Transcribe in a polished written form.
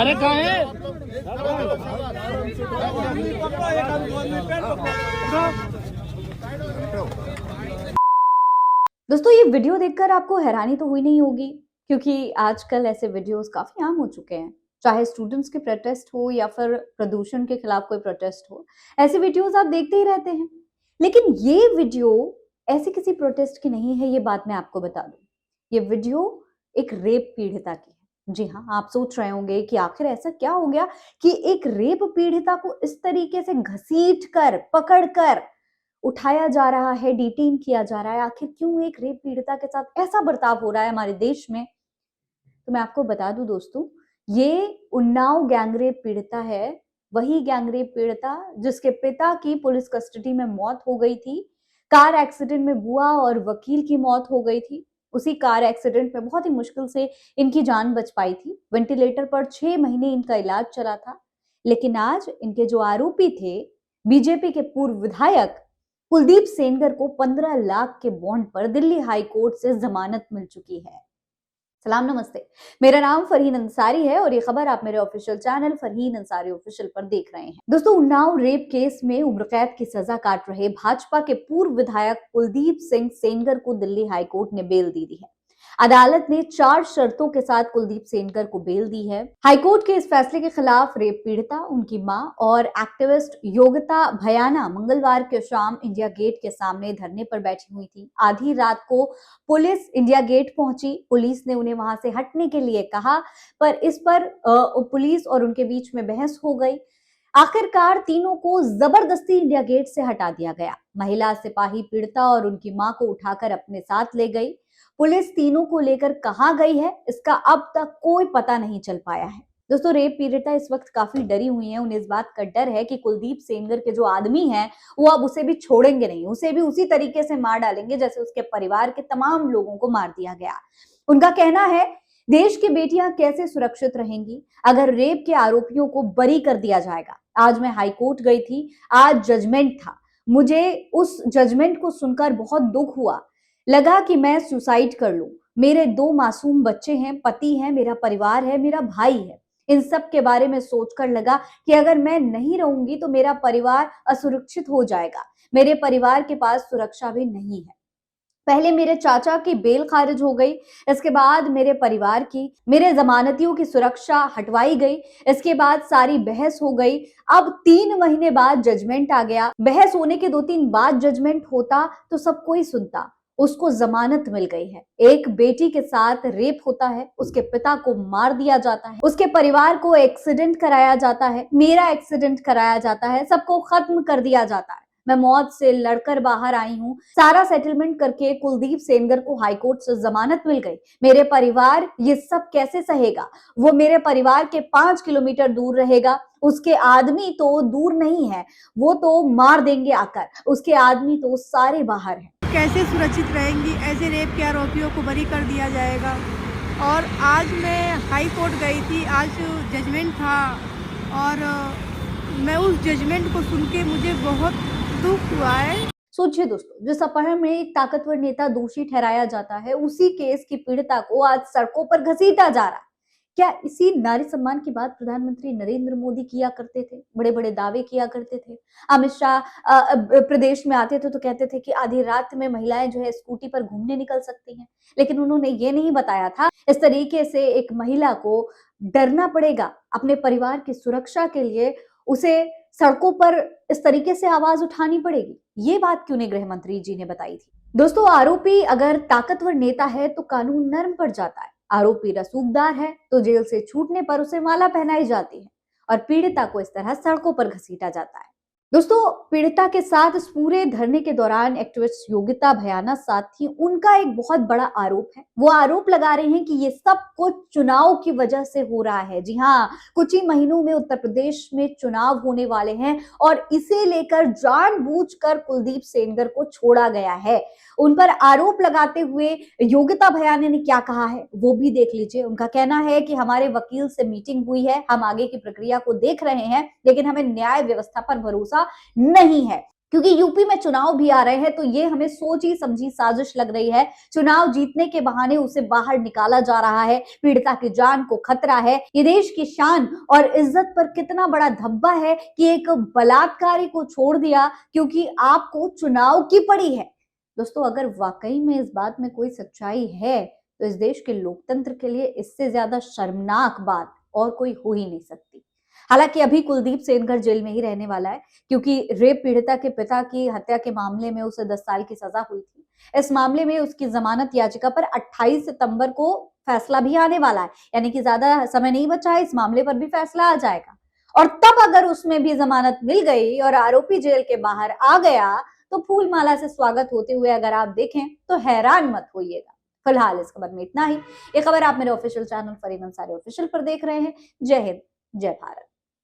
अरे कहाँ है? दोस्तों ये वीडियो देखकर आपको हैरानी तो हुई नहीं होगी, क्योंकि आजकल ऐसे वीडियोस काफी आम हो चुके हैं। चाहे स्टूडेंट्स के प्रोटेस्ट हो या फिर प्रदूषण के खिलाफ कोई प्रोटेस्ट हो, ऐसे वीडियोस आप देखते ही रहते हैं। लेकिन ये वीडियो ऐसे किसी प्रोटेस्ट की नहीं है, ये बात मैं आपको बता दूं। ये वीडियो एक रेप पीड़िता की है। जी हाँ, आप सोच रहे होंगे कि आखिर ऐसा क्या हो गया कि एक रेप पीड़िता को इस तरीके से घसीट कर, पकड़ कर उठाया जा रहा है, डिटेन किया जा रहा है। आखिर क्यों एक रेप पीड़िता के साथ ऐसा बर्ताव हो रहा है हमारे देश में? तो मैं आपको बता दूं दोस्तों, ये उन्नाव गैंगरेप पीड़िता है। वही गैंगरेप पीड़िता जिसके पिता की पुलिस कस्टडी में मौत हो गई थी। कार एक्सीडेंट में बुआ और वकील की मौत हो गई थी। उसी कार एक्सीडेंट में बहुत ही मुश्किल से इनकी जान बच पाई थी। वेंटिलेटर पर 6 महीने इनका इलाज चला था। लेकिन आज इनके जो आरोपी थे, बीजेपी के पूर्व विधायक कुलदीप सेंगर को 15 लाख के बॉन्ड पर दिल्ली हाई कोर्ट से जमानत मिल चुकी है। सलाम नमस्ते, मेरा नाम फरहीन अंसारी है और ये खबर आप मेरे official channel Farheen Ansari official पर देख रहे हैं। दोस्तों, उन्नाव रेप केस में उम्र कैद की सजा काट रहे भाजपा के पूर्व विधायक कुलदीप सिंह सेंगर को दिल्ली हाई कोर्ट ने बेल दे दी है। अदालत ने 4 शर्तों के साथ कुलदीप सेंगर को बेल दी है। हाईकोर्ट के इस फैसले के खिलाफ रेप पीड़िता, उनकी मां और एक्टिविस्ट योगिता भयाना मंगलवार के शाम इंडिया गेट के सामने धरने पर बैठी हुई थी। आधी रात को पुलिस इंडिया गेट पहुंची। पुलिस ने उन्हें वहां से हटने के लिए कहा, पर इस पर पुलिस और उनके बीच में बहस हो गई। आखिरकार तीनों को जबरदस्ती इंडिया गेट से हटा दिया गया। महिला सिपाही पीड़िता और उनकी मां को उठाकर अपने साथ ले गई। पुलिस तीनों को लेकर कहां गई है, इसका अब तक कोई पता नहीं चल पाया है। दोस्तों, रेप पीड़िता इस वक्त काफी डरी हुई है। उन्हें इस बात का डर है कि कुलदीप सेंगर के जो आदमी हैं, वो अब उसे भी छोड़ेंगे नहीं, उसे भी उसी तरीके से मार डालेंगे जैसे उसके परिवार के तमाम लोगों को मार दिया गया। उनका कहना है, देश की बेटियां कैसे सुरक्षित रहेंगी अगर रेप के आरोपियों को बरी कर दिया जाएगा। आज मैं हाई कोर्ट गई थी, आज जजमेंट था। मुझे उस जजमेंट को सुनकर बहुत दुख हुआ। लगा कि मैं सुसाइड कर लूं। मेरे 2 मासूम बच्चे हैं, पति है, मेरा परिवार है, मेरा भाई है। इन सब के बारे में सोचकर लगा कि अगर मैं नहीं रहूंगी तो मेरा परिवार असुरक्षित हो जाएगा। मेरे परिवार के पास सुरक्षा भी नहीं है। पहले मेरे चाचा की बेल खारिज हो गई, इसके बाद मेरे परिवार की, मेरे जमानतियों की सुरक्षा हटवाई गई, इसके बाद सारी बहस हो गई। अब 3 महीने बाद जजमेंट आ गया। बहस होने के 2-3 बाद जजमेंट होता तो सब कोई सुनता। उसको जमानत मिल गई है। एक बेटी के साथ रेप होता है, उसके पिता को मार दिया जाता है, उसके परिवार को एक्सीडेंट कराया जाता है, मेरा एक्सीडेंट कराया जाता है, सबको खत्म कर दिया जाता है। मैं मौत से लड़कर बाहर आई हूँ। सारा सेटलमेंट करके कुलदीप सेंगर को हाईकोर्ट से जमानत मिल गई। मेरे परिवार ये सब कैसे सहेगा? वो मेरे परिवार के 5 किलोमीटर दूर रहेगा। उसके आदमी तो दूर नहीं है, वो तो मार देंगे आकर। उसके आदमी तो सारे बाहर हैं। कैसे सुरक्षित रहेंगी? ऐसे रेप के आरोपियों को बरी कर दिया जाएगा। और आज मैं हाई कोर्ट गई थी, आज जजमेंट था और मैं उस जजमेंट को सुन के मुझे बहुत दुख हुआ है। सोचिए दोस्तों, जिस अपहरण में एक ताकतवर नेता दोषी ठहराया जाता है, उसी केस की पीड़िता को आज सड़कों पर घसीटा जा रहा है। क्या इसी नारी सम्मान की बात प्रधानमंत्री नरेंद्र मोदी किया करते थे? बड़े बड़े दावे किया करते थे। अमित शाह प्रदेश में आते थे तो कहते थे कि आधी रात में महिलाएं जो है स्कूटी पर घूमने निकल सकती हैं। लेकिन उन्होंने ये नहीं बताया था, इस तरीके से एक महिला को डरना पड़ेगा अपने परिवार की सुरक्षा के लिए। उसे सड़कों पर इस तरीके से आवाज उठानी पड़ेगी। ये बात क्यों नहीं गृह मंत्री जी ने बताई थी? दोस्तों, आरोपी अगर ताकतवर नेता है तो कानून नर्म पड़ जाता है। आरोपी रसूखदार है तो जेल से छूटने पर उसे माला पहनाई जाती है और पीड़िता को इस तरह सड़कों पर घसीटा जाता है। दोस्तों, पीड़िता के साथ इस पूरे धरने के दौरान एक्टिविस्ट योगिता भयाना साथ थी। उनका एक बहुत बड़ा आरोप है। वो आरोप लगा रहे हैं कि ये सब कुछ चुनाव की वजह से हो रहा है। जी हाँ, कुछ ही महीनों में उत्तर प्रदेश में चुनाव होने वाले हैं और इसे लेकर जानबूझकर कुलदीप सेंगर को छोड़ा गया है। उन पर आरोप लगाते हुए योगिता भयाना ने क्या कहा है वो भी देख लीजिए। उनका कहना है कि हमारे वकील से मीटिंग हुई है, हम आगे की प्रक्रिया को देख रहे हैं, लेकिन हमें न्याय व्यवस्था पर भरोसा नहीं है। क्योंकि यूपी में चुनाव भी आ रहे हैं, तो ये हमें सोची समझी साजिश लग रही है। चुनाव जीतने के बहाने उसे बाहर निकाला जा रहा है, पीड़िता की जान को खतरा है। ये देश की शान और इज्जत पर कितना बड़ा धब्बा है कि एक बलात्कारी को छोड़ दिया क्योंकि आपको चुनाव की पड़ी है। दोस्तों, अगर वाकई में इस बात में कोई सच्चाई है तो इस देश के लोकतंत्र के लिए इससे ज्यादा शर्मनाक बात और कोई हो ही नहीं सकती। हालांकि अभी कुलदीप सेनगर जेल में ही रहने वाला है, क्योंकि रेप पीड़िता के पिता की हत्या के मामले में उसे 10 साल की सजा हुई थी। इस मामले में उसकी जमानत याचिका पर 28 सितंबर को फैसला भी आने वाला है, यानी कि ज्यादा समय नहीं बचा है, इस मामले पर भी फैसला आ जाएगा। और तब अगर उसमें भी जमानत मिल गई और आरोपी जेल के बाहर आ गया तो फूलमाला से स्वागत होते हुए अगर आप देखें तो हैरान मत होइएगा। फिलहाल इस खबर में इतना ही। ये खबर आप मेरे official channel Fareen Ansari official पर देख रहे हैं। जय हिंद, जय भारत।